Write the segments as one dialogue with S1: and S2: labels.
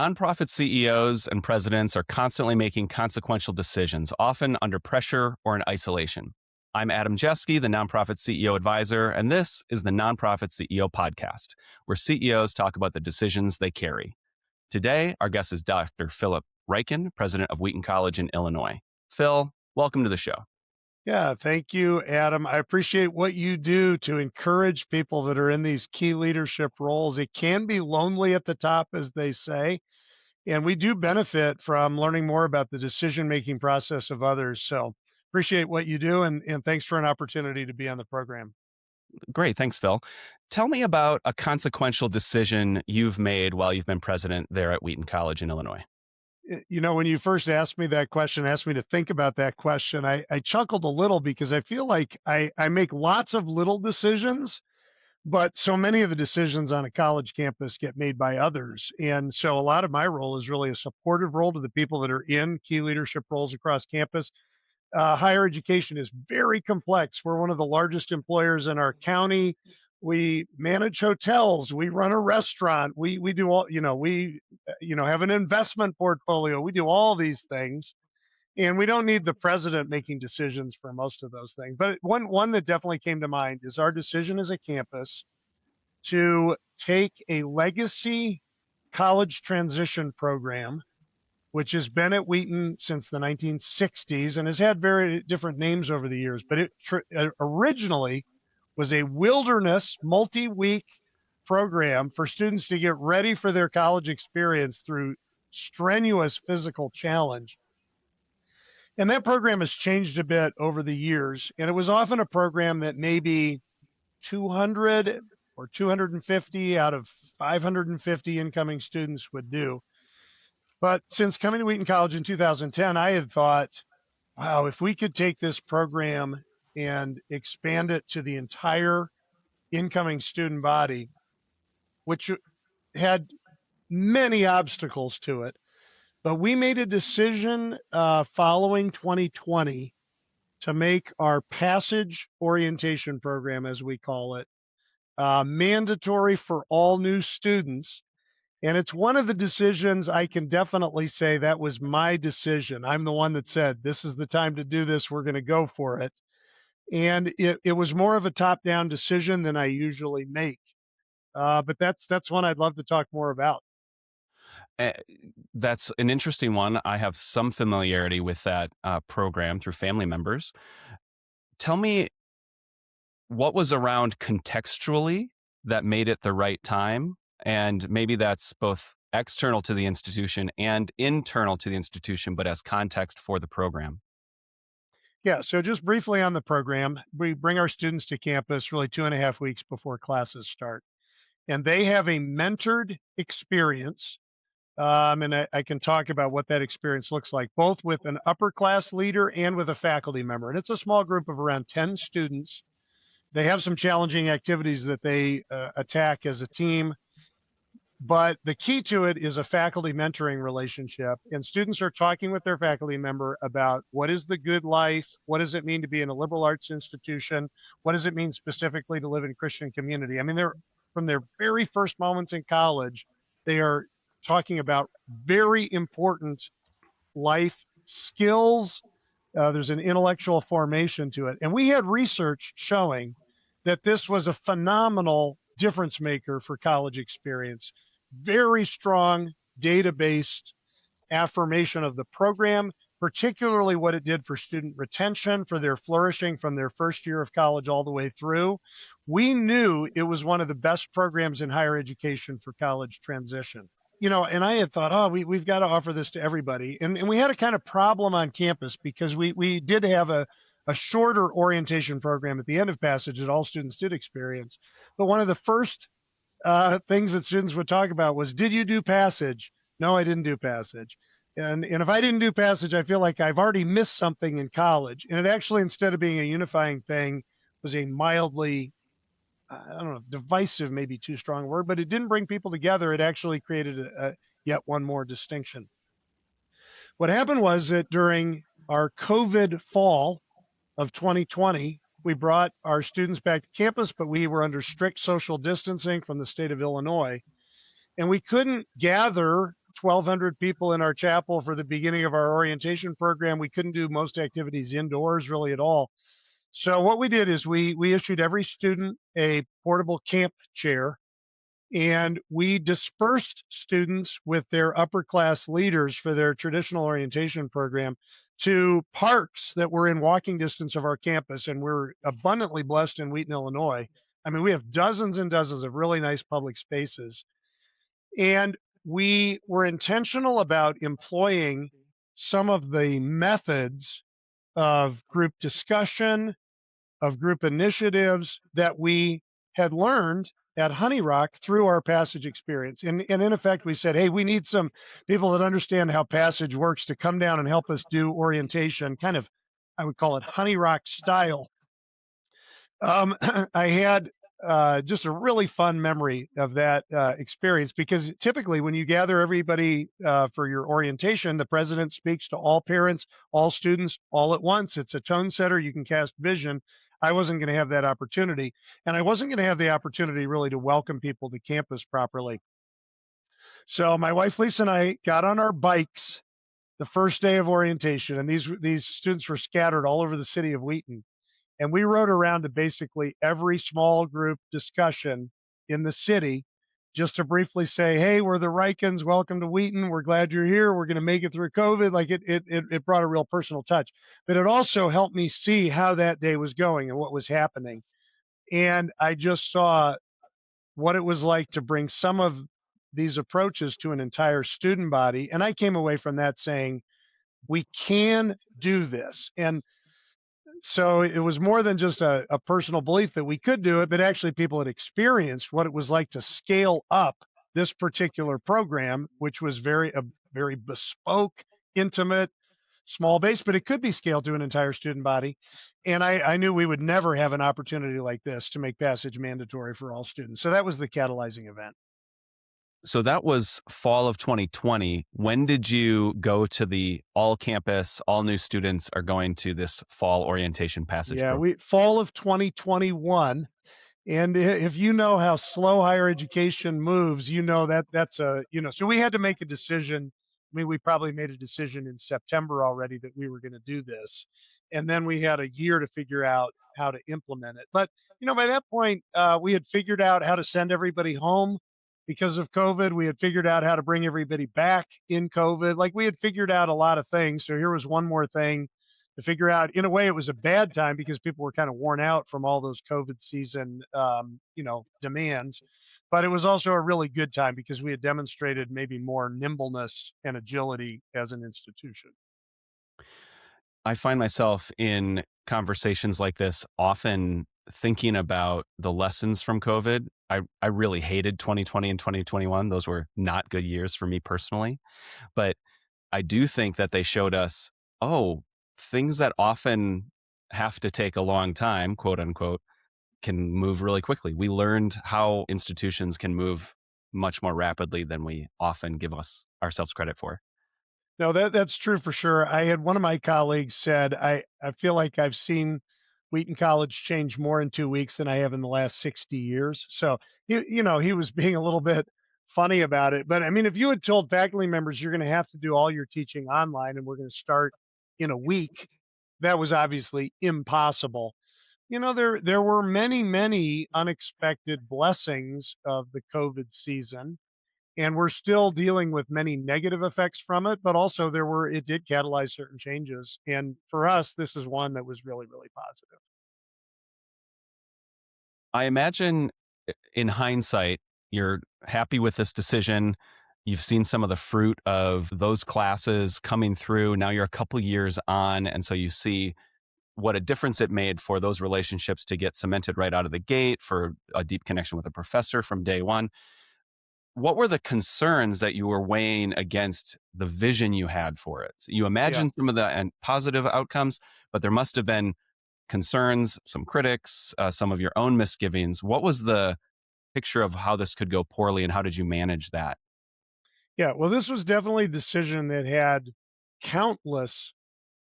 S1: Nonprofit CEOs and presidents are constantly making consequential decisions, often under pressure or in isolation. I'm Adam Jeske, the Nonprofit CEO Advisor, and this is the Nonprofit CEO Podcast, where CEOs talk about the decisions they carry. Today, our guest is Dr. Philip Ryken, president of Wheaton College in Illinois. Phil, welcome to the show.
S2: Yeah, thank you, Adam. I appreciate what you do to encourage people that are in these key leadership roles. It can be lonely at the top, as they say, and we do benefit from learning more about the decision-making process of others. So appreciate what you do, and thanks for an opportunity to be on the program.
S1: Great. Thanks, Phil. Tell me about a consequential decision you've made while you've been president there at Wheaton College in Illinois.
S2: You know, when you first asked me that question, asked me to think about that question, I chuckled a little because I feel like I make lots of little decisions, but so many of the decisions on a college campus get made by others. And so a lot of my role is really a supportive role to the people that are in key leadership roles across campus. Higher education is very complex. We're one of the largest employers in our county. We manage hotels. We run a restaurant. We do all, we have an investment portfolio. We do all these things. And we don't need the president making decisions for most of those things. But one that definitely came to mind is our decision as a campus to take a legacy college transition program, which has been at Wheaton since the 1960s and has had very different names over the years. But it originally was a wilderness multi-week program for students to get ready for their college experience through strenuous physical challenge. And that program has changed a bit over the years. And it was often a program that maybe 200 or 250 out of 550 incoming students would do. But since coming to Wheaton College in 2010, I had thought, wow, if we could take this program and expand it to the entire incoming student body, which had many obstacles to it. But we made a decision following 2020 to make our passage orientation program, as we call it, mandatory for all new students. And it's one of the decisions I can definitely say that was my decision. I'm the one that said, this is the time to do this. We're going to go for it. And it was more of a top-down decision than I usually make. But that's one I'd love to talk more about.
S1: That's an interesting one. I have some familiarity with that program through family members. Tell me, what was around contextually that made it the right time? And maybe that's both external to the institution and internal to the institution, but as context for the program.
S2: Yeah, so just briefly on the program, we bring our students to campus really 2.5 weeks before classes start. And they have a mentored experience. And I can talk about what that experience looks like, both with an upper class leader and with a faculty member. And it's a small group of around 10 students. They have some challenging activities that they attack as a team. But the key to it is a faculty mentoring relationship. And students are talking with their faculty member about what is the good life? What does it mean to be in a liberal arts institution? What does it mean specifically to live in a Christian community? I mean, from their very first moments in college, they are talking about very important life skills. There's an intellectual formation to it. And we had research showing that this was a phenomenal difference maker for college experience. Very strong data-based affirmation of the program, particularly what it did for student retention, for their flourishing from their first year of college all the way through. We knew it was one of the best programs in higher education for college transition. And I had thought, we've got to offer this to everybody. And we had a kind of problem on campus because we did have a shorter orientation program at the end of passage that all students did experience. But one of the first things that students would talk about was, did you do passage? No, I didn't do passage. And if I didn't do passage, I feel like I've already missed something in college. And it actually, instead of being a unifying thing, was a mildly, divisive, maybe too strong a word, but it didn't bring people together. It actually created yet one more distinction. What happened was that during our COVID fall of 2020, we brought our students back to campus, but we were under strict social distancing from the state of Illinois. And we couldn't gather 1,200 people in our chapel for the beginning of our orientation program. We couldn't do most activities indoors really at all. So what we did is we issued every student a portable camp chair, and we dispersed students with their upper class leaders for their traditional orientation program to parks that were in walking distance of our campus. And we're abundantly blessed in Wheaton, Illinois. I mean, we have dozens and dozens of really nice public spaces. And we were intentional about employing some of the methods of group discussion, of group initiatives that we had learned at Honey Rock through our Passage experience. And in effect, we said, hey, we need some people that understand how Passage works to come down and help us do orientation, kind of, I would call it Honey Rock style. I had just a really fun memory of that experience, because typically when you gather everybody for your orientation, the president speaks to all parents, all students, all at once. It's a tone setter. You can cast vision. I wasn't going to have that opportunity. And I wasn't going to have the opportunity really to welcome people to campus properly. So my wife, Lisa, and I got on our bikes the first day of orientation. And these students were scattered all over the city of Wheaton. And we rode around to basically every small group discussion in the city just to briefly say, hey, we're the Rykens. Welcome to Wheaton. We're glad you're here. We're going to make it through COVID. Like it brought a real personal touch. But it also helped me see how that day was going and what was happening. And I just saw what it was like to bring some of these approaches to an entire student body. And I came away from that saying, we can do this. And so it was more than just a personal belief that we could do it, but actually people had experienced what it was like to scale up this particular program, which was very bespoke, intimate, small base, but it could be scaled to an entire student body. And I knew we would never have an opportunity like this to make Passage mandatory for all students. So that was the catalyzing event.
S1: So that was fall of 2020. When did you go to the all campus, all new students are going to this fall orientation passage
S2: Yeah,
S1: program?
S2: we fall of 2021. And if you know how slow higher education moves, you know that that's so we had to make a decision. I mean, we probably made a decision in September already that we were going to do this. And then we had a year to figure out how to implement it. But, by that point, we had figured out how to send everybody home because of COVID. We had figured out how to bring everybody back in COVID. Like we had figured out a lot of things. So here was one more thing to figure out. In a way, it was a bad time because people were kind of worn out from all those COVID season, demands. But it was also a really good time because we had demonstrated maybe more nimbleness and agility as an institution.
S1: I find myself in conversations like this often thinking about the lessons from COVID. I really hated 2020 and 2021. Those were not good years for me personally. But I do think that they showed us, oh, things that often have to take a long time, quote unquote, can move really quickly. We learned how institutions can move much more rapidly than we often give ourselves credit for.
S2: No, that's true for sure. I had one of my colleagues said, I feel like I've seen Wheaton College change more in 2 weeks than I have in the last 60 years. So he was being a little bit funny about it. But I mean, if you had told faculty members you're going to have to do all your teaching online and we're going to start in a week, that was obviously impossible. There were many, many unexpected blessings of the COVID season, and we're still dealing with many negative effects from it, but also it did catalyze certain changes. And for us, this is one that was really, really positive.
S1: I imagine in hindsight, you're happy with this decision. You've seen some of the fruit of those classes coming through. Now you're a couple years on. And so you see what a difference it made for those relationships to get cemented right out of the gate, for a deep connection with a professor from day one. What were the concerns that you were weighing against the vision you had for it? So you
S2: Yeah.
S1: imagined some of the positive outcomes, but there must have been concerns, some critics, some of your own misgivings. What was the picture of how this could go poorly, and how did you manage that?
S2: Yeah. Well, this was definitely a decision that had countless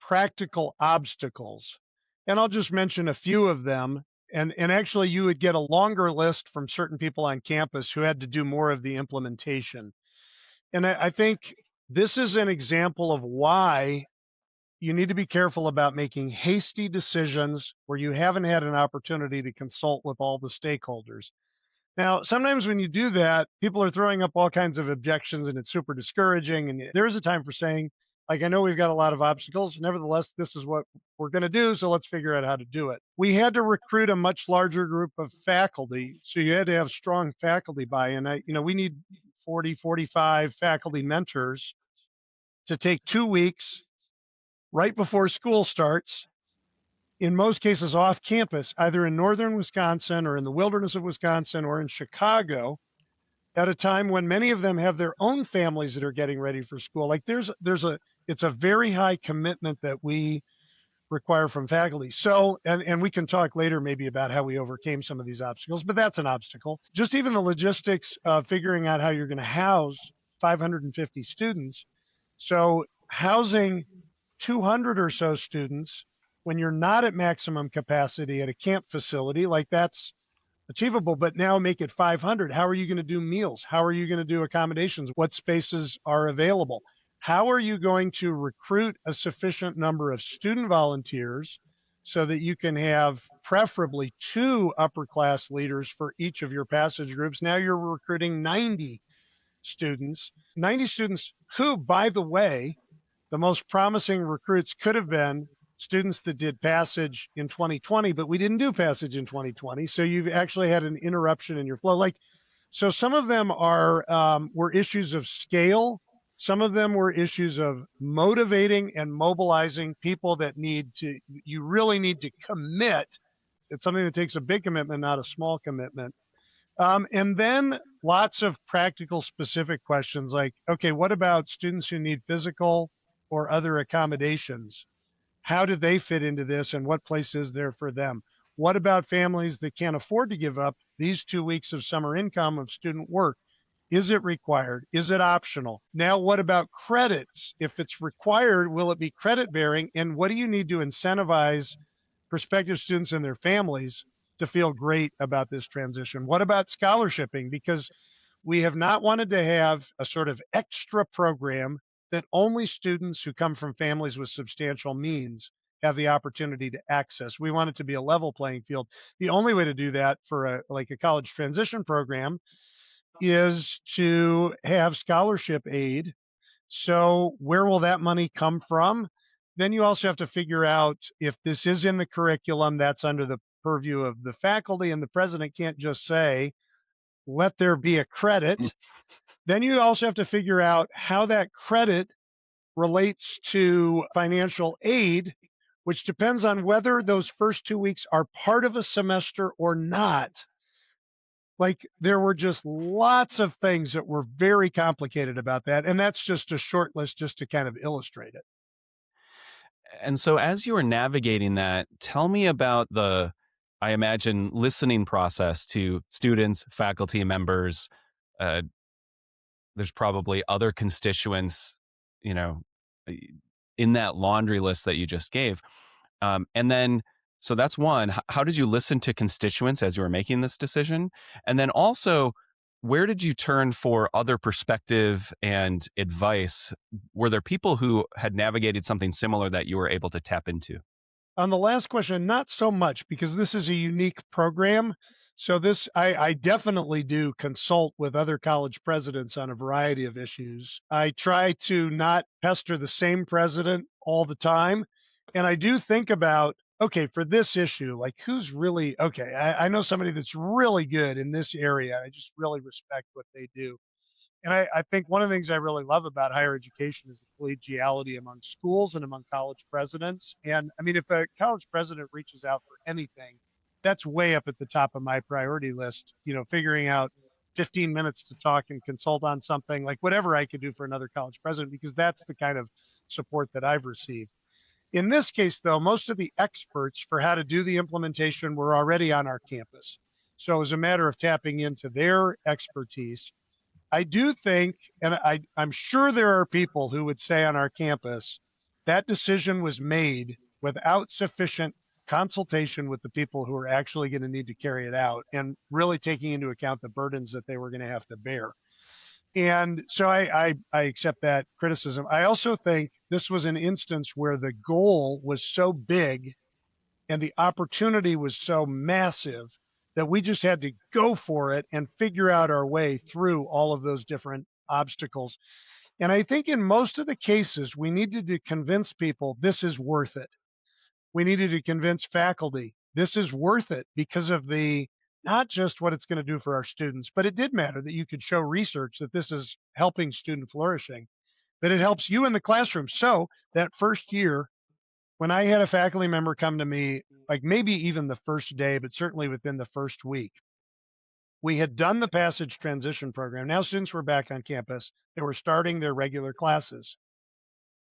S2: practical obstacles. And I'll just mention a few of them. And actually, you would get a longer list from certain people on campus who had to do more of the implementation. And I think this is an example of why you need to be careful about making hasty decisions where you haven't had an opportunity to consult with all the stakeholders. Now, sometimes when you do that, people are throwing up all kinds of objections and it's super discouraging. And there is a time for saying, like, I know we've got a lot of obstacles. Nevertheless, this is what we're going to do. So let's figure out how to do it. We had to recruit a much larger group of faculty. So you had to have strong faculty buy in. We need 40, 45 faculty mentors to take 2 weeks right before school starts, in most cases off campus, either in northern Wisconsin or in the wilderness of Wisconsin or in Chicago, at a time when many of them have their own families that are getting ready for school. Like it's a very high commitment that we require from faculty. So, and we can talk later maybe about how we overcame some of these obstacles, but that's an obstacle. Just even the logistics of figuring out how you're going to house 550 students. So housing 200 or so students when you're not at maximum capacity at a camp facility, like that's achievable, but now make it 500. How are you going to do meals? How are you going to do accommodations? What spaces are available? How are you going to recruit a sufficient number of student volunteers so that you can have preferably 2 upper class leaders for each of your passage groups? Now you're recruiting 90 students who, by the way, the most promising recruits could have been students that did passage in 2020, but we didn't do passage in 2020. So you've actually had an interruption in your flow. So some of them were issues of scale. Some of them were issues of motivating and mobilizing people that you really need to commit. It's something that takes a big commitment, not a small commitment. And then lots of practical specific questions like, okay, what about students who need physical or other accommodations? How do they fit into this and what place is there for them? What about families that can't afford to give up these 2 weeks of summer income of student work? Is it required? Is it optional? Now, what about credits? If it's required, will it be credit bearing? And what do you need to incentivize prospective students and their families to feel great about this transition? What about scholarshiping? Because we have not wanted to have a sort of extra program that only students who come from families with substantial means have the opportunity to access. We want it to be a level playing field. The only way to do that for a college transition program is to have scholarship aid. So where will that money come from? Then you also have to figure out if this is in the curriculum, that's under the purview of the faculty, and the president can't just say, let there be a credit. Then you also have to figure out how that credit relates to financial aid, which depends on whether those first 2 weeks are part of a semester or not. Like there were just lots of things that were very complicated about that. And that's just a short list just to kind of illustrate it.
S1: And so, as you were navigating that, tell me about I imagine, listening process to students, faculty members. Uh, there's probably other constituents, you know, in that laundry list that you just gave. And then, so that's one. How did you listen to constituents as you were making this decision? And then also, where did you turn for other perspective and advice? Were there people who had navigated something similar that you were able to tap into?
S2: On the last question, not so much because this is a unique program. So I definitely do consult with other college presidents on a variety of issues. I try to not pester the same president all the time. And I do think about, okay, for this issue, like who's really, okay, I know somebody that's really good in this area. I just really respect what they do. And I think one of the things I really love about higher education is the collegiality among schools and among college presidents. And I mean, if a college president reaches out for anything, that's way up at the top of my priority list, figuring out 15 minutes to talk and consult on something like whatever I could do for another college president, because that's the kind of support that I've received. In this case, though, most of the experts for how to do the implementation were already on our campus. So it was a matter of tapping into their expertise. I do think, and I'm sure there are people who would say on our campus, that decision was made without sufficient consultation with the people who are actually going to need to carry it out and really taking into account the burdens that they were going to have to bear. And so I accept that criticism. I also think this was an instance where the goal was so big and the opportunity was so massive that we just had to go for it and figure out our way through all of those different obstacles. And I think in most of the cases, we needed to convince people this is worth it. We needed to convince faculty this is worth it because of the not just what it's going to do for our students, but it did matter that you could show research that this is helping student flourishing, that it helps you in the classroom. So that first year, when I had a faculty member come to me, like maybe even the first day, but certainly within the first week, we had done the passage transition program. Now students were back on campus. They were starting their regular classes.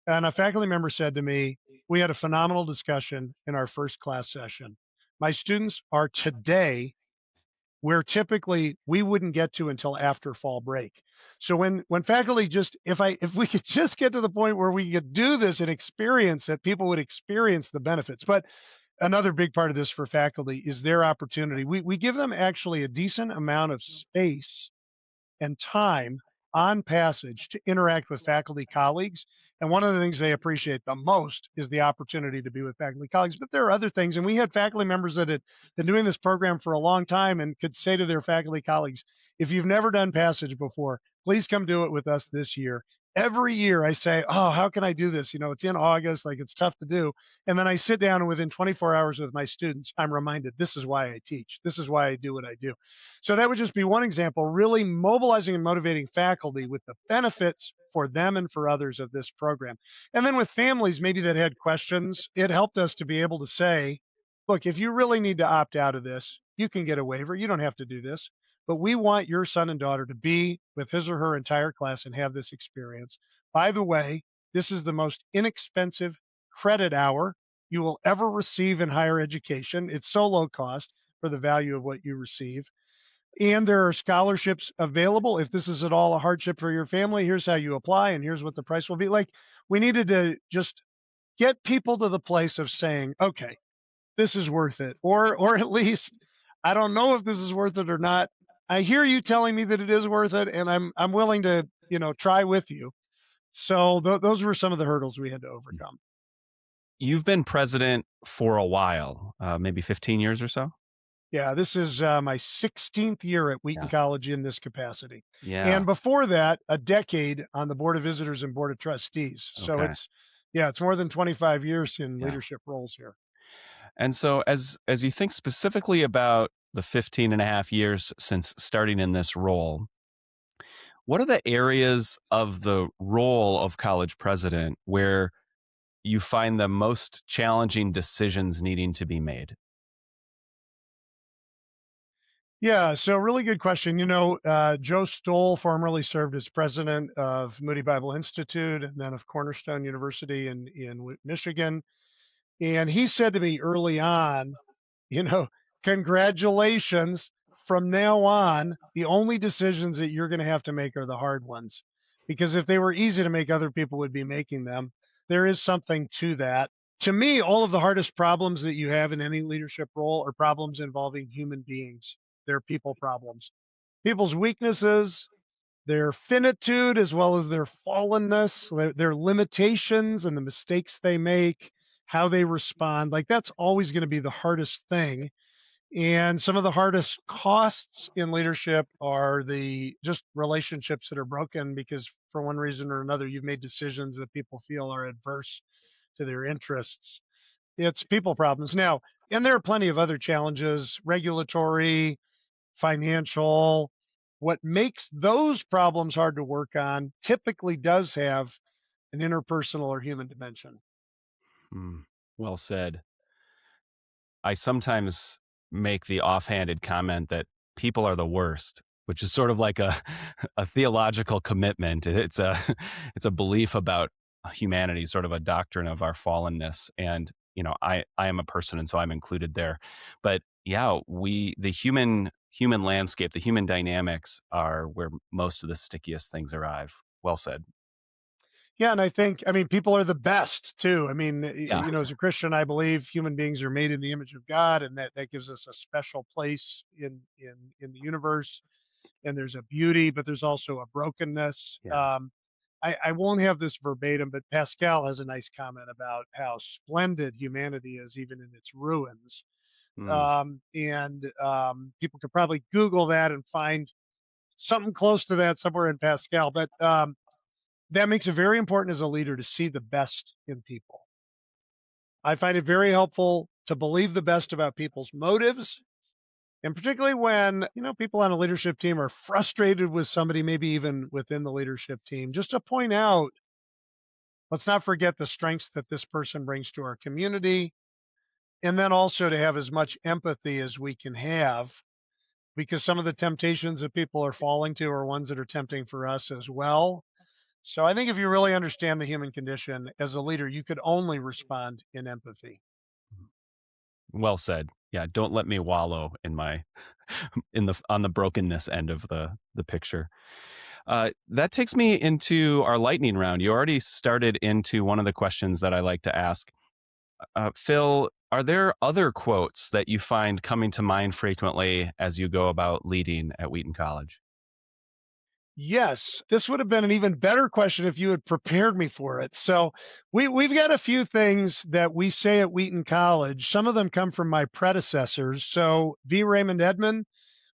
S2: And a faculty member said to me, we had a phenomenal discussion in our first class session. My students are today where typically we wouldn't get to until after fall break. So when faculty just if we could just get to the point where we could do this and experience it, people would experience the benefits. But another big part of this for faculty is their opportunity. We give them actually a decent amount of space and time on passage to interact with faculty colleagues. And one of the things they appreciate the most is the opportunity to be with faculty colleagues. But there are other things. And we had faculty members that had been doing this program for a long time and could say to their faculty colleagues, if you've never done passage before, please come do it with us this year. Every year I say, oh, how can I do this? You know, it's in August, like it's tough to do. And then I sit down and within 24 hours with my students, I'm reminded this is why I teach. This is why I do what I do. So that would just be one example, really mobilizing and motivating faculty with the benefits for them and for others of this program. And then with families, maybe that had questions, it helped us to be able to say, look, if you really need to opt out of this, you can get a waiver. You don't have to do this. But we want your son and daughter to be with his or her entire class and have this experience. By the way, this is the most inexpensive credit hour you will ever receive in higher education. It's so low cost for the value of what you receive. And there are scholarships available. If this is at all a hardship for your family, here's how you apply and here's what the price will be. Like we needed to just get people to the place of saying, okay, this is worth it. Or at least I don't know if this is worth it or not. I hear you telling me that it is worth it and I'm willing to, try with you. So those were some of the hurdles we had to overcome.
S1: You've been president for a while, maybe 15 years or so?
S2: Yeah, this is my 16th year at Wheaton
S1: Yeah.
S2: College in this capacity.
S1: Yeah.
S2: And before that, a decade on the Board of Visitors and Board of Trustees. So
S1: Okay.
S2: it's more than 25 years in
S1: Yeah.
S2: leadership roles here.
S1: And so as you think specifically about the 15 and a half years since starting in this role, what are the areas of the role of college president where you find the most challenging decisions needing to be made?
S2: Yeah, so really good question. Joe Stoll formerly served as president of Moody Bible Institute and then of Cornerstone University in Michigan. And he said to me early on, you know, congratulations. From now on, the only decisions that you're going to have to make are the hard ones. Because if they were easy to make, other people would be making them. There is something to that. To me, all of the hardest problems that you have in any leadership role are problems involving human beings. They're people problems. People's weaknesses, their finitude, as well as their fallenness, their limitations and the mistakes they make, how they respond. Like that's always going to be the hardest thing. And some of the hardest costs in leadership are the just relationships that are broken because for one reason or another, you've made decisions that people feel are adverse to their interests. It's people problems. Now, and there are plenty of other challenges, regulatory, financial. What makes those problems hard to work on typically does have an interpersonal or human dimension.
S1: Hmm. Well said. I sometimes make the offhanded comment that people are the worst, which is sort of like a a theological commitment. It's a it's a belief about humanity, sort of a doctrine of our fallenness. And I am a person, and so I'm included there. But yeah, the human landscape, the human dynamics are where most of the stickiest things arrive. Well said.
S2: Yeah, and I mean, people are the best too. I mean,
S1: Yeah.
S2: as a Christian, I believe human beings are made in the image of God, and that gives us a special place in the universe. and there's a beauty, but there's also a brokenness.
S1: Yeah.
S2: I won't have this verbatim, but Pascal has a nice comment about how splendid humanity is, even in its ruins.
S1: Mm.
S2: People could probably Google that and find something close to that somewhere in Pascal. But that makes it very important as a leader to see the best in people. I find it very helpful to believe the best about people's motives, and particularly when, people on a leadership team are frustrated with somebody, maybe even within the leadership team, just to point out, let's not forget the strengths that this person brings to our community. And then also to have as much empathy as we can have, because some of the temptations that people are falling to are ones that are tempting for us as well. So I think if you really understand the human condition as a leader, you could only respond in empathy.
S1: Well said. Yeah, don't let me wallow in my in the on the brokenness end of the picture. That takes me into our lightning round. You already started into one of the questions that I like to ask. Phil, are there other quotes that you find coming to mind frequently as you go about leading at Wheaton College?
S2: Yes, this would have been an even better question if you had prepared me for it. So we've got a few things that we say at Wheaton College. Some of them come from my predecessors. So V. Raymond Edmond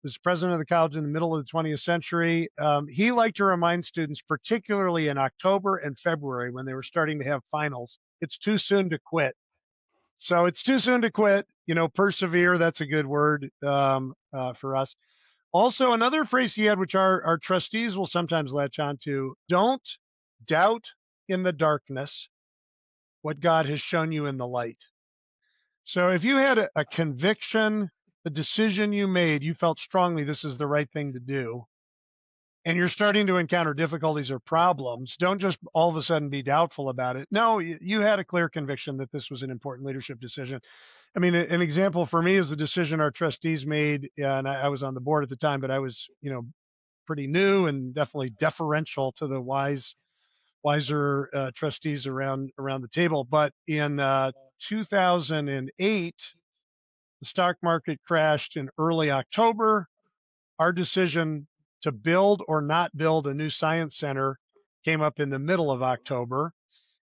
S2: was president of the college in the middle of the 20th century. He liked to remind students, particularly in October and February when they were starting to have finals, it's too soon to quit. So it's too soon to quit. Persevere. That's a good word for us. Also, another phrase he had, which our trustees will sometimes latch on to: don't doubt in the darkness what God has shown you in the light. So if you had a conviction, a decision you made, you felt strongly this is the right thing to do, and you're starting to encounter difficulties or problems, don't just all of a sudden be doubtful about it. No, you had a clear conviction that this was an important leadership decision. I mean, an example for me is the decision our trustees made, and I was on the board at the time, but I was, pretty new and definitely deferential to the wiser trustees around the table. But in 2008, the stock market crashed in early October. Our decision to build or not build a new science center came up in the middle of October.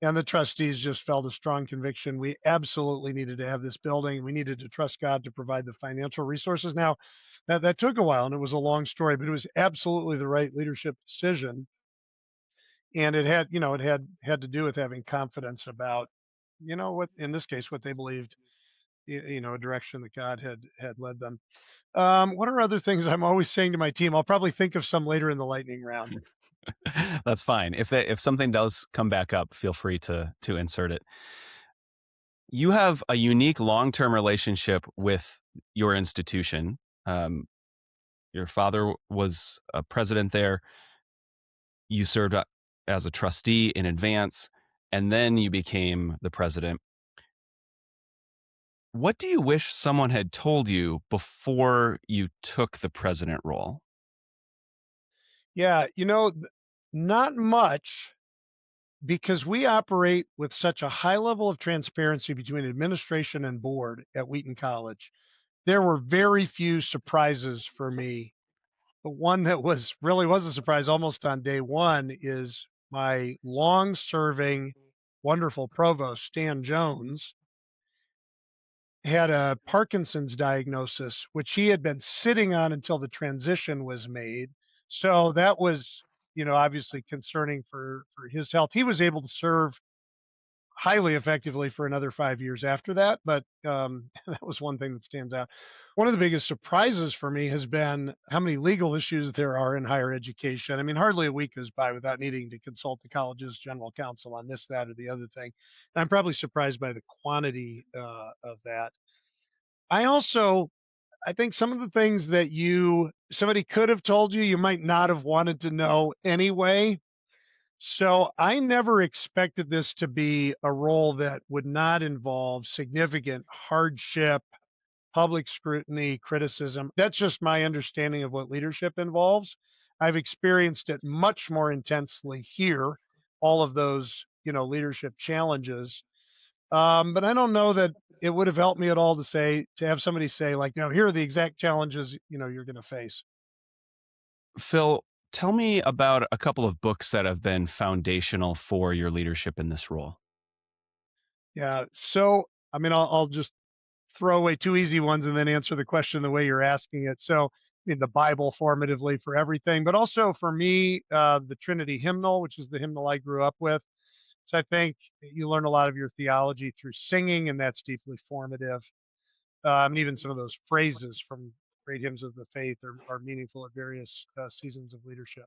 S2: And the trustees just felt a strong conviction. We absolutely needed to have this building. We needed to trust God to provide the financial resources. Now, that took a while and it was a long story, but it was absolutely the right leadership decision. And it had to do with having confidence about, what in this case, what they believed, a direction that God had led them. What are other things I'm always saying to my team? I'll probably think of some later in the lightning round.
S1: That's fine. If something does come back up, feel free to insert it. You have a unique long-term relationship with your institution. Um, your father was a president there. You served as a trustee in advance, and then you became the president. What do you wish someone had told you before you took the president role?
S2: Yeah, not much, because we operate with such a high level of transparency between administration and board at Wheaton College. There were very few surprises for me. But one that was a surprise almost on day one is my long serving, wonderful provost, Stan Jones, had a Parkinson's diagnosis, which he had been sitting on until the transition was made. So that was, obviously concerning for his health. He was able to serve highly effectively for another 5 years after that. But that was one thing that stands out. One of the biggest surprises for me has been how many legal issues there are in higher education. I mean, hardly a week goes by without needing to consult the college's general counsel on this, that, or the other thing. And I'm probably surprised by the quantity of that. I also, I think some of the things that somebody could have told you, you might not have wanted to know anyway. So I never expected this to be a role that would not involve significant hardship, public scrutiny, criticism. That's just my understanding of what leadership involves. I've experienced it much more intensely here, all of those, leadership challenges. But I don't know that it would have helped me at all to have somebody say, like, no, here are the exact challenges, you're going to face.
S1: Phil, tell me about a couple of books that have been foundational for your leadership in this role.
S2: Yeah. So, I mean, I'll just throw away two easy ones and then answer the question the way you're asking it. So, I mean, the Bible formatively for everything, but also for me, the Trinity hymnal, which is the hymnal I grew up with. So I think you learn a lot of your theology through singing, and that's deeply formative. And even some of those phrases from great hymns of the faith are meaningful at various seasons of leadership.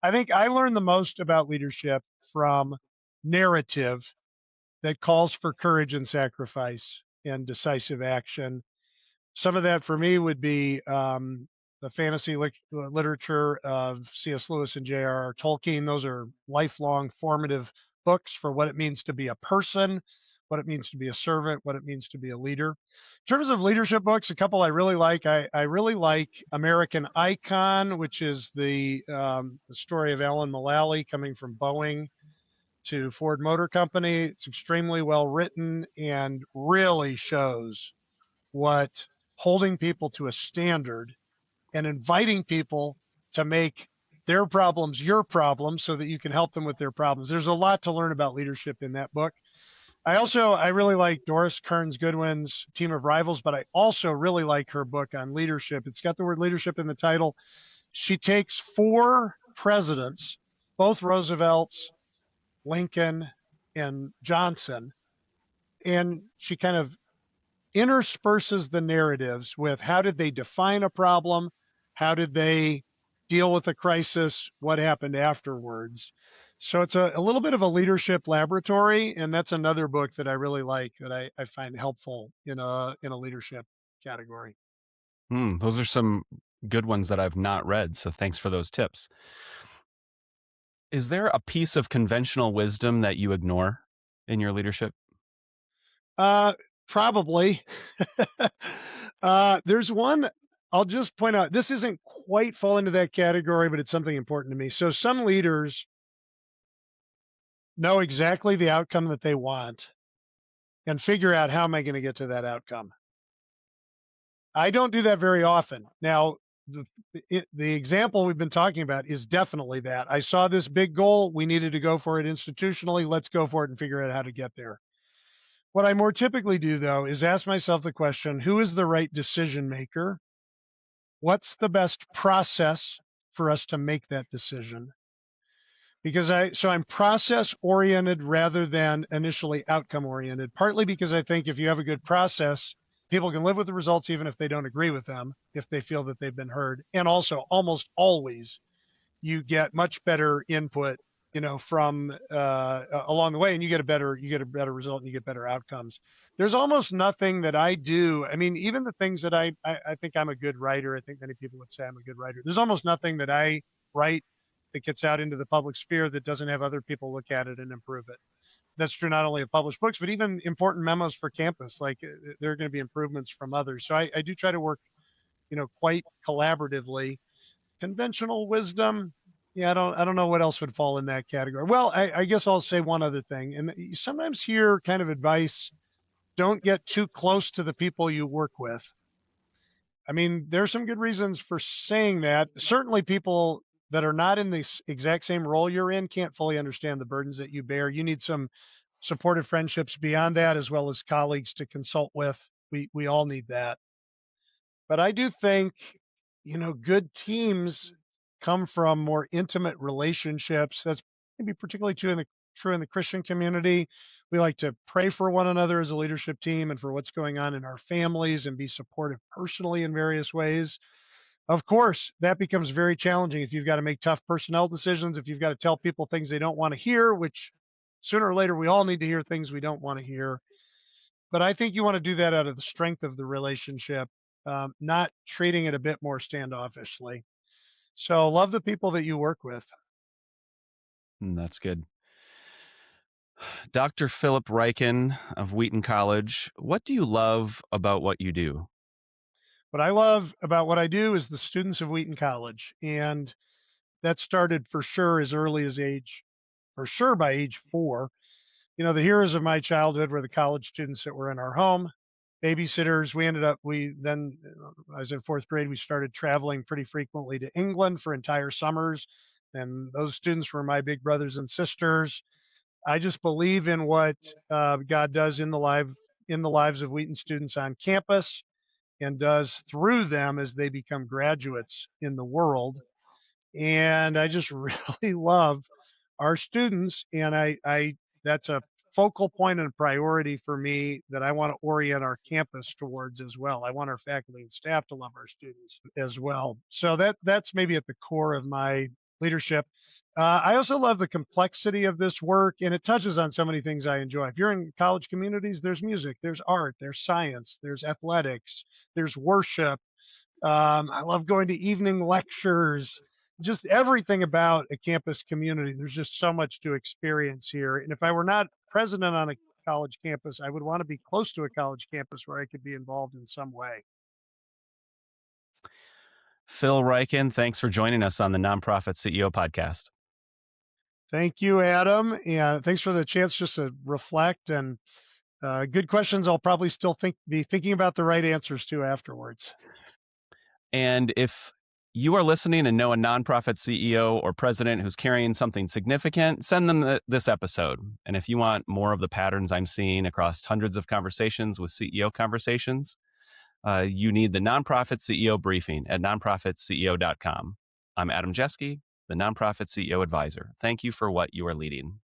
S2: I think I learned the most about leadership from narrative that calls for courage and sacrifice and decisive action. Some of that for me would be the fantasy literature of C.S. Lewis and J.R.R. Tolkien. Those are lifelong formative books for what it means to be a person, what it means to be a servant, what it means to be a leader. In terms of leadership books, a couple I really like. I really like American Icon, which is the story of Alan Mullally coming from Boeing to Ford Motor Company. It's extremely well written and really shows what holding people to a standard and inviting people to make their problems your problems so that you can help them with their problems. There's a lot to learn about leadership in that book. I really like Doris Kearns Goodwin's Team of Rivals, but I also really like her book on leadership. It's got the word leadership in the title. She takes four presidents, both Roosevelt's, Lincoln, and Johnson, and she kind of intersperses the narratives with how did they define a problem? How did they deal with a crisis? What happened afterwards? So it's a little bit of a leadership laboratory. And that's another book that I really like that I find helpful in a leadership category.
S1: Those are some good ones that I've not read. So thanks for those tips. Is there a piece of conventional wisdom that you ignore in your leadership?
S2: Uh, Probably. There's one I'll just point out. This isn't quite fall into that category, but it's something important to me. So some leaders know exactly the outcome that they want and figure out how am I going to get to that outcome. I don't do that very often. Now, the example we've been talking about is definitely that. I saw this big goal. We needed to go for it institutionally. Let's go for it and figure out how to get there. What I more typically do, though, is ask myself the question, who is the right decision maker? What's the best process for us to make that decision? I'm process oriented rather than initially outcome oriented, partly because I think if you have a good process, people can live with the results even if they don't agree with them, if they feel that they've been heard. And also, almost always, you get much better input, from along the way, and you get a better result, and you get better outcomes. There's almost nothing that I do. I mean, even the things that I think I'm a good writer. I think many people would say I'm a good writer. There's almost nothing that I write that gets out into the public sphere that doesn't have other people look at it and improve it. That's true not only of published books, but even important memos for campus. Like there are going to be improvements from others. So I do try to work, quite collaboratively. Conventional wisdom, yeah, I don't know what else would fall in that category. Well, I guess I'll say one other thing, and you sometimes hear kind of advice: don't get too close to the people you work with. I mean, there's some good reasons for saying that. Certainly, people that are not in the exact same role you're in can't fully understand the burdens that you bear. You need some supportive friendships beyond that, as well as colleagues to consult with. We all need that. But I do think, good teams come from more intimate relationships. That's maybe particularly true in the Christian community. We like to pray for one another as a leadership team and for what's going on in our families and be supportive personally in various ways. Of course, that becomes very challenging if you've got to make tough personnel decisions, if you've got to tell people things they don't want to hear, which sooner or later we all need to hear things we don't want to hear. But I think you want to do that out of the strength of the relationship, not treating it a bit more standoffishly. So love the people that you work with.
S1: That's good. Dr. Philip Ryken of Wheaton College, what do you love about what you do?
S2: What I love about what I do is the students of Wheaton College. And that started for sure as early as for sure by age 4. The heroes of my childhood were the college students that were in our home. babysitters. I was in fourth grade, we started traveling pretty frequently to England for entire summers. And those students were my big brothers and sisters. I just believe in what God does in the lives of Wheaton students on campus and does through them as they become graduates in the world. And I just really love our students, and I that's a focal point and priority for me that I want to orient our campus towards as well. I want our faculty and staff to love our students as well. So that's maybe at the core of my leadership. I also love the complexity of this work, and it touches on so many things I enjoy. If you're in college communities, there's music, there's art, there's science, there's athletics, there's worship. I love going to evening lectures, just everything about a campus community. There's just so much to experience here. And if I were not president on a college campus, I would want to be close to a college campus where I could be involved in some way.
S1: Phil Ryken, thanks for joining us on the Nonprofit CEO podcast.
S2: Thank you, Adam. And thanks for the chance just to reflect and good questions. I'll probably still be thinking about the right answers to afterwards.
S1: And if you are listening and know a nonprofit CEO or president who's carrying something significant, send them this episode. And if you want more of the patterns I'm seeing across hundreds of conversations with CEO conversations, you need the Nonprofit CEO Briefing at nonprofitceo.com. I'm Adam Jeske, the Nonprofit CEO Advisor. Thank you for what you are leading.